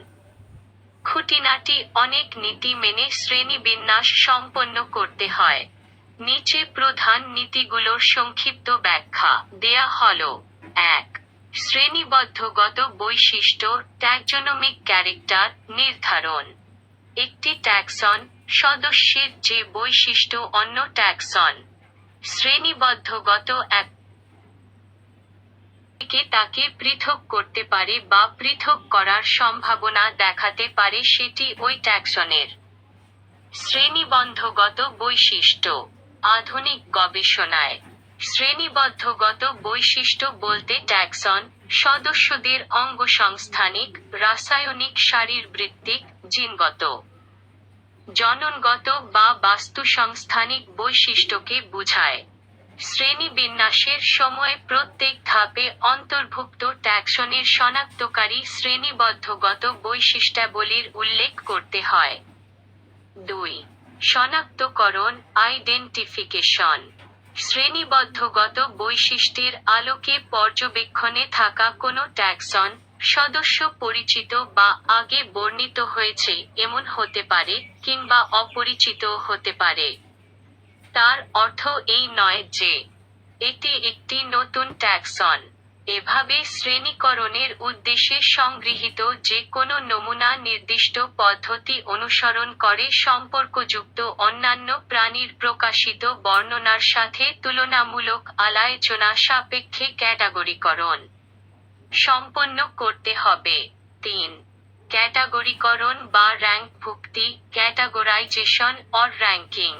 খুঁটিনাটি অনেক নীতি মেনে শ্রেণীবিন্যাস সম্পন্ন করতে হয়। নিচে প্রধান নীতিগুলোর সংক্ষিপ্ত ব্যাখ্যা দেয়া হলো। 1. শ্রেণীবদ্ধগত বৈশিষ্ট্য ট্যাক্সোনমিক ক্যারেক্টার নির্ধারণ। একটি ট্যাক্সন সদস্যের যে বৈশিষ্ট্য অন্য ট্যাক্সন শ্রেণীবদ্ধগত এক তাকে পৃথক করতে পারে বা পৃথক করার সম্ভাবনা দেখাতে পারে সেটি ওই ট্যাক্সনের শ্রেণীবদ্ধগত বৈশিষ্ট্য। আধুনিক গবেষণায় শ্রেণীবদ্ধগত বৈশিষ্ট্য বলতে ট্যাক্সন সদস্যদের অঙ্গসংস্থানিক রাসায়নিক শারীরবৃত্তিক জিনগত জননগত বা বাস্তুসংস্থানিক বৈশিষ্ট্যকে বোঝায়। শ্রেণীবিন্যাসের সময় প্রত্যেক ধাপে অন্তর্ভুক্ত ট্যাক্সনের শনাক্তকারী শ্রেণীবদ্ধগত বৈশিষ্ট্যাবলীর উল্লেখ করতে হয়। 2. শনাক্তকরণ আইডেন্টিফিকেশন শ্রেণীবদ্ধগত বৈশিষ্ট্যের আলোকে পর্যবেক্ষণে থাকা কোনো ট্যাক্সন সদস্য পরিচিত বা আগে বর্ণিত হয়েছে এমন হতে পারে কিংবা অপরিচিত হতে পারে। তার অর্থ এই নয় যে এটি একটি নতুন ট্যাক্সন। এভাবে শ্রেণীকরণের উদ্দেশ্যে সংগৃহীত যে কোনো নমুনা নির্দিষ্ট পদ্ধতি অনুসরণ করে সম্পর্কযুক্ত অন্যান্য প্রাণীর প্রকাশিত বর্ণনার সাথে তুলনামূলক আলোচনা সাপেক্ষে ক্যাটাগরিকরণ সম্পন্ন করতে হবে। 3. ক্যাটাগরিকরণ বা র্যাঙ্কভুক্তি ক্যাটাগরাইজেশন অর র্যাঙ্কিং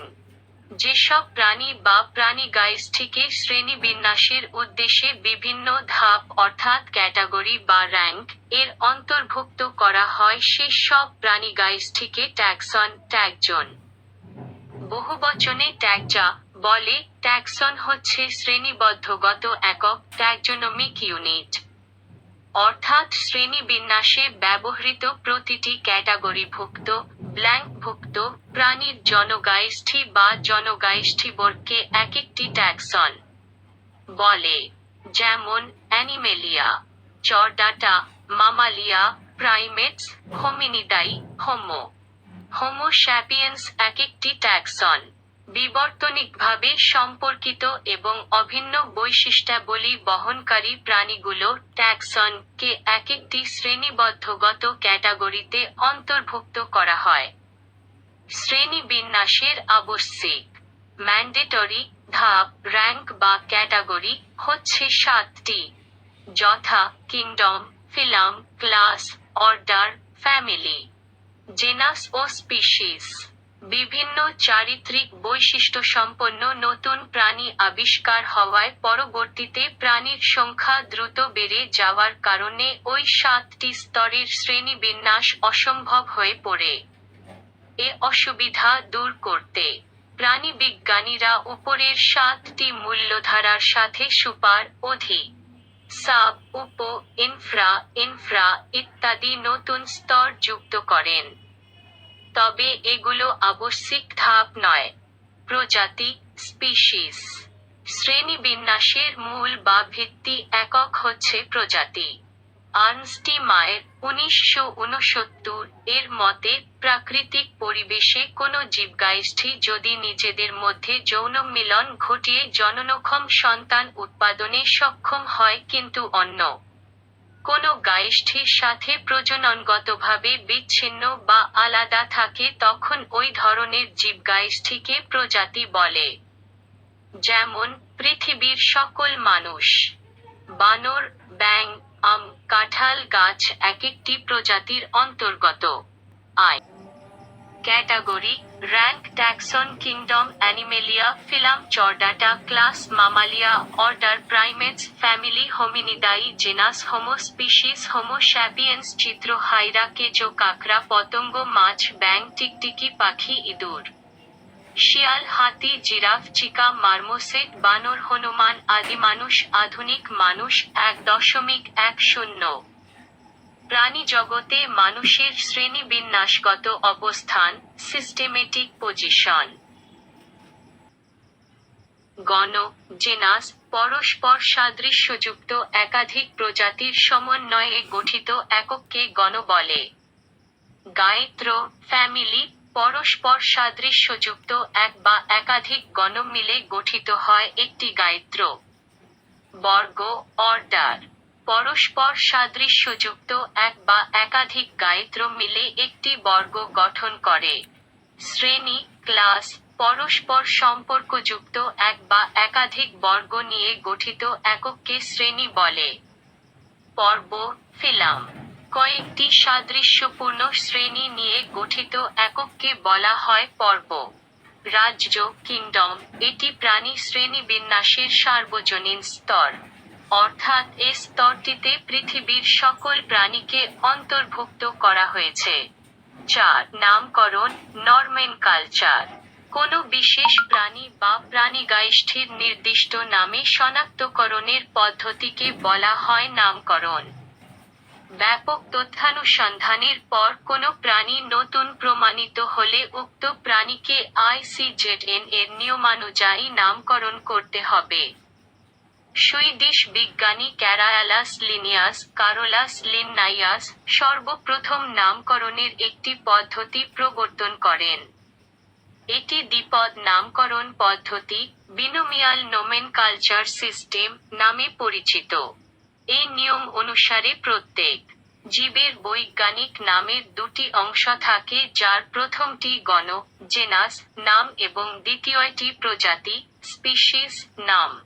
যেসব প্রাণী বা প্রাণীগোষ্ঠীকে শ্রেণীবিন্যাসের উদ্দেশ্যে বিভিন্ন ধাপ অর্থাৎ ক্যাটাগরি বা র্যাঙ্ক এর অন্তর্ভুক্ত করা হয় সে সব প্রাণীগোষ্ঠীকে ট্যাক্সন ট্যাক্সন বহুবচনে ট্যাক্সা বলে। ট্যাক্সন হচ্ছে শ্রেণীবদ্ধগত একক ট্যাক্সোনমিক ইউনিট। অর্থাৎ শ্রেণীবিন্যাসে ব্যবহৃত প্রতিটি ক্যাটাগরিভুক্ত ব্ল্যাঙ্কভুক্ত প্রাণীর জনগোষ্ঠী বা জনগোষ্ঠীবর্গকে একটি ট্যাক্সন বলে। যেমন অ্যানিমেলিয়া চরডাটা মামালিয়া প্রাইমেটস হোমিনিডাই হোমো স্যাপিয়েন্স একটি ট্যাক্সন। বিবর্তনিকভাবে সম্পর্কিত এবং অভিন্ন বৈশিষ্ট্যাবলী বহনকারী প্রাণীগুলো ট্যাক্সন কে একটি শ্রেণীবদ্ধগত ক্যাটাগরিতে অন্তর্ভুক্ত করা হয়। শ্রেণীবিন্যাসের আবশ্যিক ম্যান্ডেটরি ধাপ র্যাঙ্ক বা ক্যাটাগরি হচ্ছে 7টি, যথা kingdom, phylum, class, order, family, genus ও স্পিসিস। বিভিন্ন চারিত্রিক বৈশিষ্ট্যসম্পন্ন নতুন প্রাণী আবিষ্কার হওয়ায় পরবর্তীতে প্রাণীর সংখ্যা দ্রুত বেড়ে যাওয়ার কারণে ওই 7টি স্তরের শ্রেণীবিন্যাস অসম্ভব হয়ে পড়ে। এ অসুবিধা দূর করতে প্রাণীবিজ্ঞানীরা উপরের 7টি মূল্যধারার সাথে সুপার, অধি, সাব, উপ, ইনফ্রা ইত্যাদি নতুন স্তর যুক্ত করেন। তবে এগুলো আবশ্যিক ধাপ নয়। প্রজাতি স্পিসিস শ্রেণীবিন্যাসের মূল বা ভিত্তি একক হচ্ছে প্রজাতি। আর্নস্ট মায়ের 1969 এর মতে প্রাকৃতিক পরিবেশে কোনো জীবগোষ্ঠী যদি নিজেদের মধ্যে যৌন মিলন ঘটিয়ে জননক্ষম সন্তান উৎপাদনে সক্ষম হয় কিন্তু অন্য কোনো গোষ্ঠীর সাথে প্রজননগতভাবে বিচ্ছিন্ন বা আলাদা থাকে তখন ওই ধরনের জীবগোষ্ঠীকে প্রজাতি বলে। যেমন পৃথিবীর সকল মানুষ। বানর, ব্যাঙ, আম, কাঁঠাল গাছ এক একটি প্রজাতির অন্তর্গত। আই category, rank, taxon, kingdom, Animalia, phylum, Chordata, class, Mammalia, order, Primates, family, Hominidae, genus, Homo, species, Homo sapiens, চিত্র, হাইরা, কেঁচো, কাঁকড়া, পতঙ্গ, মাছ, ব্যাঙ, টিকটিকি, পাখি, ইঁদুর, শিয়াল, হাতি, জিরাফ, চিকা, মার্মোসেট, বানর, হনুমান, আদিমানুষ, আধুনিক মানুষ। 1.10 প্রাণীজগতে মানুষের শ্রেণীবিন্যাসগত অবস্থান, সিস্টেমেটিক পজিশন। গণ, জেনাস, পরস্পর সাদৃশ্যযুক্ত একাধিক প্রজাতির সমন্বয়ে গঠিত একককে গণ বলে। গায়ত্র, ফ্যামিলি, পরস্পর সাদৃশ্যযুক্ত এক বা একাধিক গণ মিলে গঠিত হয় একটি গায়ত্র। বর্গ, অর্ডার, পরস্পর সাদৃশ্যযুক্ত এক বা একাধিক গায়ত্র মিলে একটি বর্গ গঠন করে। শ্রেণী, ক্লাস, পরস্পর সম্পর্কযুক্ত এক বা একাধিক বর্গ নিয়ে গঠিত একককে শ্রেণী বলে। পর্ব, ফিলাম, কয়েকটি সাদৃশ্যপূর্ণ শ্রেণী নিয়ে গঠিত একককে বলা হয় পর্ব। রাজ্য, কিংডম, এটি প্রাণী শ্রেণীবিন্যাসের সার্বজনীন স্তর। অর্থাৎ এ স্তরটিতে পৃথিবীর সকল প্রাণীকে অন্তর্ভুক্ত করা হয়েছে। 4. নামকরণ, নরমেনকালচার, কোনো বিশেষ প্রাণী বা প্রাণীগোষ্ঠীর নির্দিষ্ট নামে শনাক্তকরণের পদ্ধতিকে বলা হয় নামকরণ। ব্যাপক তথ্যানুসন্ধানের পর কোনো প্রাণী নতুন প্রমাণিত হলে উক্ত প্রাণীকে ICZN এর নিয়মানুযায়ী নামকরণ করতে হবে। সুইডিশ বিজ্ঞানী ক্যারায়ালাস লিনিয়াস কারোলাস লিন্নাইয়াস সর্বপ্রথম নামকরণের একটি পদ্ধতি প্রবর্তন করেন। এটি দ্বিপদ নামকরণ পদ্ধতি, বিনোমিয়াল নোমেনকালচার সিস্টেম নামে পরিচিত। এই নিয়ম অনুসারে প্রত্যেক জীবের বৈজ্ঞানিক নামের দুটি অংশ থাকে, যার প্রথমটি গণ, জেনাস নাম এবং দ্বিতীয়টি প্রজাতি, স্পিসিস নাম।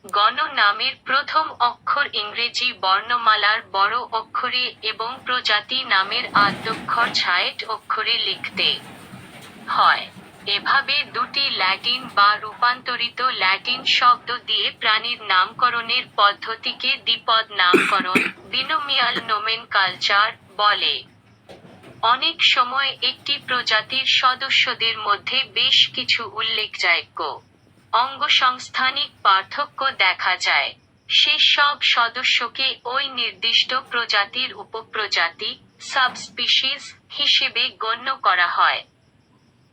গণ নামের প্রথম অক্ষর ইংরেজি বর্ণমালার বড় অক্ষরে এবং প্রজাতি নামের আদ্যক্ষর ছায়েট অক্ষরে লিখতে হয়। এভাবে দুটি ল্যাটিন বা রূপান্তরিত ল্যাটিন শব্দ দিয়ে প্রাণীর নামকরণের পদ্ধতিকে দ্বিপদ নামকরণ, বিনোমিয়াল নোমেনকালচার বলে। অনেক সময় একটি প্রজাতির সদস্যদের মধ্যে বেশ কিছু উল্লেখযোগ্য অঙ্গসংস্থানিক পার্থক্য দেখা যায়। সেসব সদস্যকে ওই নির্দিষ্ট প্রজাতির উপপ্রজাতি, সাবস্পিসিস হিসেবে গণ্য করা হয়।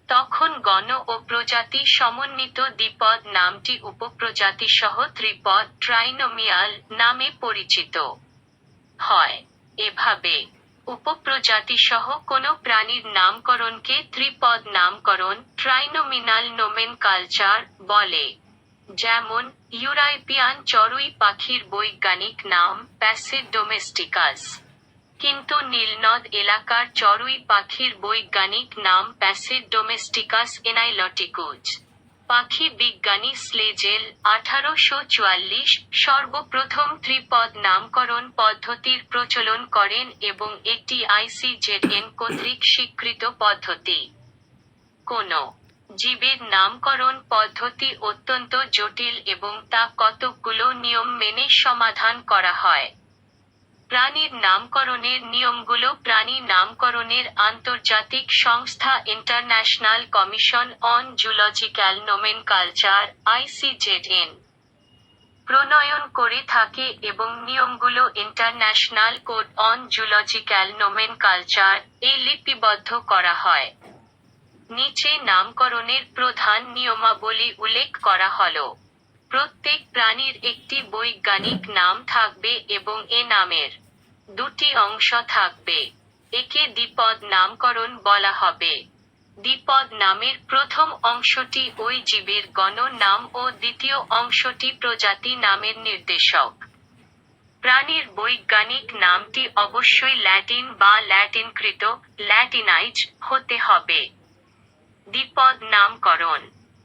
তখন গণ ও প্রজাতি সমন্বিত দ্বিপদ নামটি উপপ্রজাতিসহ ত্রিপদ, ট্রাইনোমিয়াল নামে পরিচিত হয়। এভাবে উপপ্রজাতিসহ কোনো প্রাণীর নামকরণকে ত্রিপদ নামকরণ, ট্রাইনোমিনাল নোমেনকালচার বলে। যেমন, ইউরোপিয়ান চড়ুই পাখির বৈজ্ঞানিক নাম প্যাসিড ডোমেস্টিকাস, কিন্তু নীলনদ এলাকার চড়ুই পাখির বৈজ্ঞানিক নাম প্যাসিড ডোমেস্টিকাস এনাইলটিকুজ। পাখি বিজ্ঞানী স্লেজেল 1844 সর্বপ্রথম ত্রিপদ নামকরণ পদ্ধতির প্রচলন করেন এবং এটি ICZN কর্তৃক স্বীকৃত পদ্ধতি। কোনো জীবের নামকরণ পদ্ধতি অত্যন্ত জটিল এবং তা কতকগুলো নিয়ম মেনে সমাধান করা হয়। প্রাণীর নামকরণের নিয়মগুলো প্রাণী নামকরণের আন্তর্জাতিক সংস্থা International Commission on zoological nomenclature ICZN প্রণয়ন করে থাকে এবং নিয়মগুলো international code on zoological nomenclature এ লিপিবদ্ধ করা হয়। নিচে নামকরণের প্রধান নিয়মাবলী উল্লেখ করা হলো। প্রত্যেক প্রাণীর একটি বৈজ্ঞানিক নাম থাকবে এবং এ নামের দুটি অংশ থাকবে। একে দ্বিপদ নামকরণ বলা হবে। দ্বিপদ নামের প্রথম অংশটি ওই জীবের গণ নাম ও দ্বিতীয় অংশটি প্রজাতি নামের নির্দেশক। প্রাণীর বৈজ্ঞানিক নামটি অবশ্যই ল্যাটিন বা ল্যাটিনকৃত, ল্যাটিনাইজ হতে হবে। দ্বিপদ নামকরণ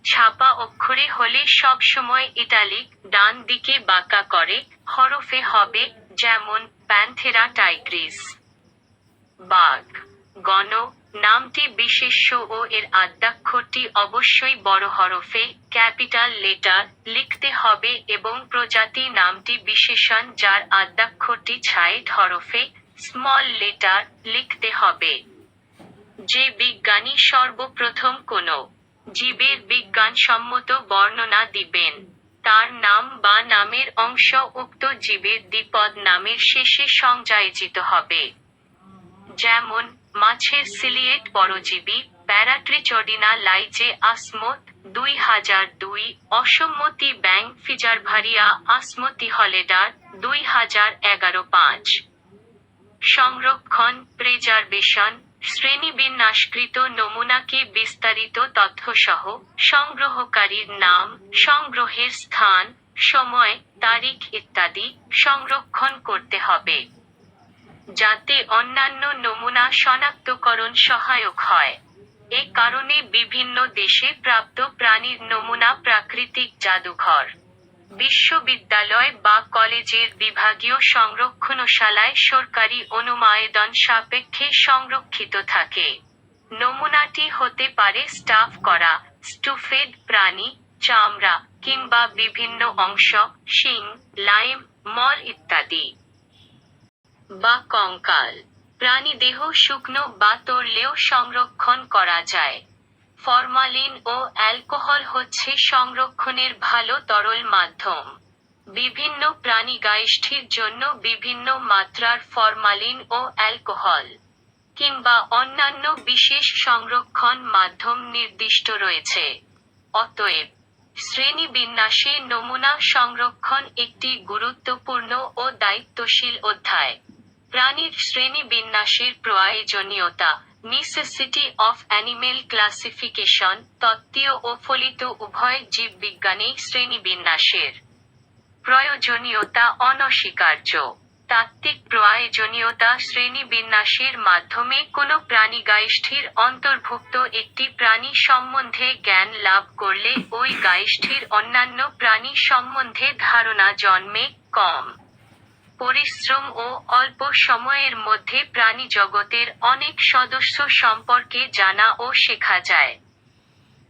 ছাপা অক্ষরে হলে সবসময় ইটালিক, ডান দিকে বাঁকা করে, হরফে হবে, যেমন প্যান্থেরা টাইগ্রিস। বাঘ। গণ। নামটি বিশেষ্য ও এর আদ্যাক্ষরটি অবশ্যই বড় হরফে, ক্যাপিটাল লেটার, লিখতে হবে এবং প্রজাতি নামটি বিশেষণ যার আদ্যাক্ষরটি ছাইড হরফে, স্মল লেটার, লিখতে হবে। যে বিজ্ঞানী সর্বপ্রথম কোনো জীবের বিজ্ঞানসম্মত বর্ণনা দিবেন, তার নাম বা নামের অংশ উক্ত জীবের দ্বিপদ নামের শেষে সংযোজিত হবে। যেমন, মাছের সিলিয়েট পরজীবী, প্যারাট্রিচোডিনা লাইজে আসমোত, 2002, অসম্মতি ব্যাং ফিজারভারিয়া আসমতি হলেডার, 2011, 5। সংরক্ষণ, প্রিজার্ভেশন, শ্রেণীবিন্যাসকৃত নমুনাকে বিস্তারিত তথ্যসহ, সংগ্রহকারীর নাম, সংগ্রহের স্থান, সময়, তারিখ ইত্যাদি, সংরক্ষণ করতে হবে, যাতে অন্যান্য নমুনা শনাক্তকরণ সহায়ক হয়। এ কারণে বিভিন্ন দেশে প্রাপ্ত প্রাণীর নমুনা প্রাকৃতিক জাদুঘর, বিশ্ববিদ্যালয় বা কলেজের বিভাগীয় সংরক্ষণশালায় সরকারি অনুমোদন সাপেক্ষে সংরক্ষিত থাকে। নমুনাটি হতে পারে স্টাফ করা, স্টুফেড প্রাণী, চামড়া, কিংবা বিভিন্ন অংশ, শিং, লাইম, মল ইত্যাদি। বা কঙ্কাল। প্রাণীদেহ শুকনো বা তরলেও সংরক্ষণ করা যায়। ফরমালিন ও অ্যালকোহল হচ্ছে সংরক্ষণের ভালো তরল মাধ্যম। বিভিন্ন প্রাণীগায়ষ্ঠীর জন্য বিভিন্ন মাত্রার ফরমালিন ও অ্যালকোহল কিংবা অন্যান্য বিশেষ সংরক্ষণ মাধ্যম নির্দিষ্ট রয়েছে। অতএব, শ্রেণীবিন্যাসে নমুনা সংরক্ষণ একটি গুরুত্বপূর্ণ ও দায়িত্বশীল অধ্যায়। প্রাণীর শ্রেণীবিন্যাসের প্রয়োজনীয়তা, নেসেসিটি অফ অ্যানিমেল ক্লাসিফিকেশন, তত্ত্বীয় ও ফলিত উভয় জীববিজ্ঞানেই শ্রেণীবিন্যাসের প্রয়োজনীয়তা অনস্বীকার্য। তাত্ত্বিক প্রয়োজনীয়তা শ্রেণীবিন্যাসের মাধ্যমে কোনো প্রাণীগায়ষ্ঠীর অন্তর্ভুক্ত একটি প্রাণী সম্বন্ধে জ্ঞান লাভ করলে ওই গায়ষ্ঠীর অন্যান্য প্রাণী সম্বন্ধে ধারণা জন্মে। কম পরিশ্রম ও অল্প সময়ের মধ্যে প্রাণীজগতের অনেক সদস্য সম্পর্কে জানা ও শেখা যায়।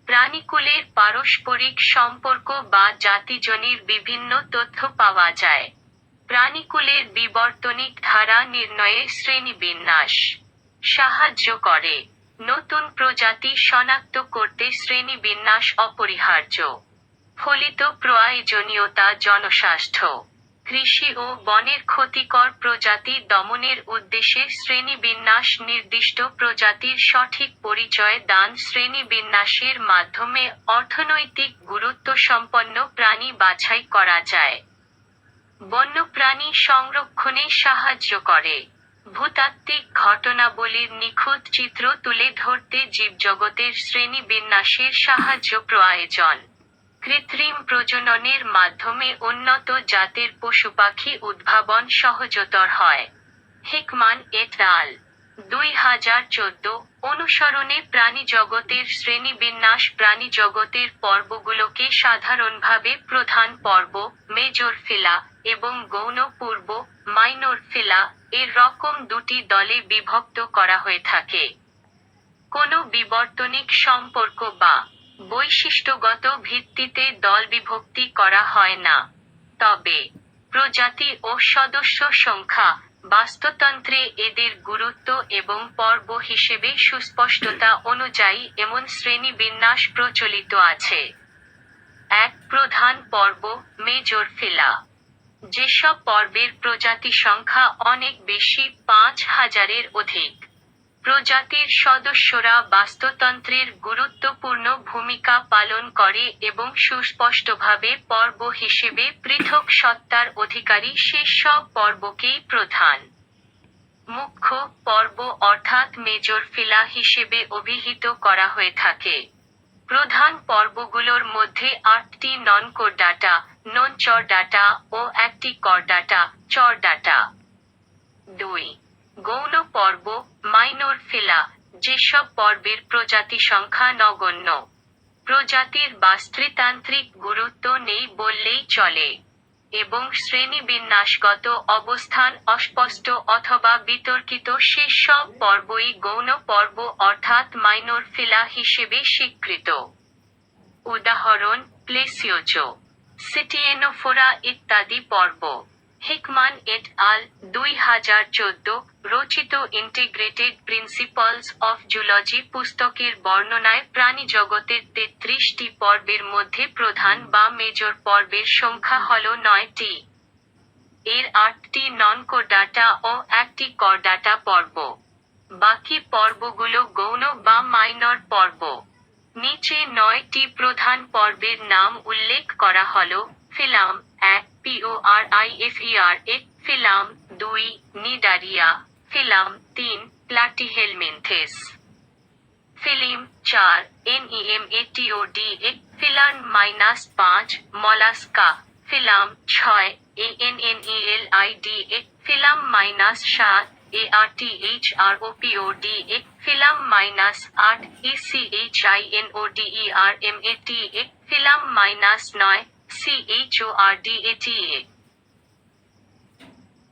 প্রাণীকুলের পারস্পরিক সম্পর্ক বা জাতিজনির বিভিন্ন তথ্য পাওয়া যায়। প্রাণীকুলের বিবর্তনিক ধারা নির্ণয়ে শ্রেণীবিন্যাস সাহায্য করে। নতুন প্রজাতি শনাক্ত করতে শ্রেণীবিন্যাস অপরিহার্য। ফলিত প্রয়োজনীয়তা জনস্বাস্থ্য, কৃষি ও বনের ক্ষতিকর প্রজাতি দমনের উদ্দেশ্যে শ্রেণীবিন্যাস নির্দিষ্ট প্রজাতির সঠিক পরিচয় দান শ্রেণীবিন্যাসের মাধ্যমে অর্থনৈতিক গুরুত্বসম্পন্ন প্রাণী বাছাই করা যায়। বন্যপ্রাণী সংরক্ষণে সাহায্য করে। ভূতাত্ত্বিক ঘটনাবলীর নিখুঁত চিত্র তুলে ধরতে জীবজগতের শ্রেণীবিন্যাসের সাহায্য প্রয়োজন। কৃত্রিম প্রজননের মাধ্যমে উন্নত জাতের পশুপাখি উদ্ভাবন সহজতর হয়। হিকমান এট আল. 2014 অনুসরণে প্রাণীজগতের শ্রেণীবিন্যাস প্রাণীজগতের পর্বগুলোকে সাধারণভাবে প্রধান পর্ব, মেজর ফিলা, এবং গৌণ পূর্ব, মাইনর ফিলা, এর রকম দুটি দলে বিভক্ত করা হয়ে থাকে। কোনো বিবর্তনিক সম্পর্ক বা বৈশিষ্ট্যগত ভিত্তিতে দলবিভক্তি করা হয় না। তবে, প্রজাতি ও সদস্য সংখ্যা, বাস্তুতন্ত্রে এদের গুরুত্ব এবং পর্ব হিসেবে সুস্পষ্টতা অনুযায়ী এমন শ্রেণীবিন্যাস প্রচলিত আছে। এক প্রধান পর্ব, মেজর ফিলা। যেসব পর্বের প্রজাতি সংখ্যা অনেক বেশি, 5000-এর অধিক। প্রজাতির সদস্যরা বাস্তুতন্ত্রের গুরুত্বপূর্ণ ভূমিকা পালন করে এবং সুস্পষ্টভাবে পর্ব হিসেবে পৃথক সত্তার অধিকারী সে সব পর্বকেই প্রধান মুখ্য পর্ব অর্থাৎ মেজর ফিলা হিসেবে অভিহিত করা হয়ে থাকে। প্রধান পর্বগুলোর মধ্যে 8টি নন-কোরডাটা, নন-চরডাটা ও 1টি করডাটা, চরডাটা। 2. গৌণ পর্ব, মাইনর ফিলা, যেসব পর্বের প্রজাতি সংখ্যা নগণ্য। প্রজাতির বাস্তুতান্ত্রিক গুরুত্ব নেই বললেই চলে, এবং শ্রেণীবিন্যাসগত অবস্থান অস্পষ্ট অথবা বিতর্কিত শেষ সব পর্বই গৌণ পর্ব অর্থাৎ মাইনর ফিলা হিসেবে স্বীকৃত। উদাহরণ: প্লেসিওজো, সিটিয়েনোফোরা ইত্যাদি পর্ব। হিকমান এট আল. 2014 রচিত ইন্টিগ্রেটেড প্রিন্সিপলস অফ জুলজি পুস্তকের বর্ণনায় প্রাণীজগতের 33টি পর্বের মধ্যে প্রধান বা মেজর পর্বের সংখ্যা হল 9টি। এর 8টি নন-কোর্ডাটা ও 1টি কর্ডাটা পর্ব। বাকি পর্বগুলো গৌণ বা মাইনর পর্ব। নিচে 9টি প্রধান পর্বের নাম উল্লেখ করা হল: phylum 1 PORIFERA, phylum 2 Cnidaria, phylum 3 Platyhelminthes, phylum 4 NEMATODA, phylum -5 Mollusca, phylum 6 ANNELIDA, phylum -7 ARTHROPODA, phylum -8 ECHINODERMATA, phylum -9 CHORDATA।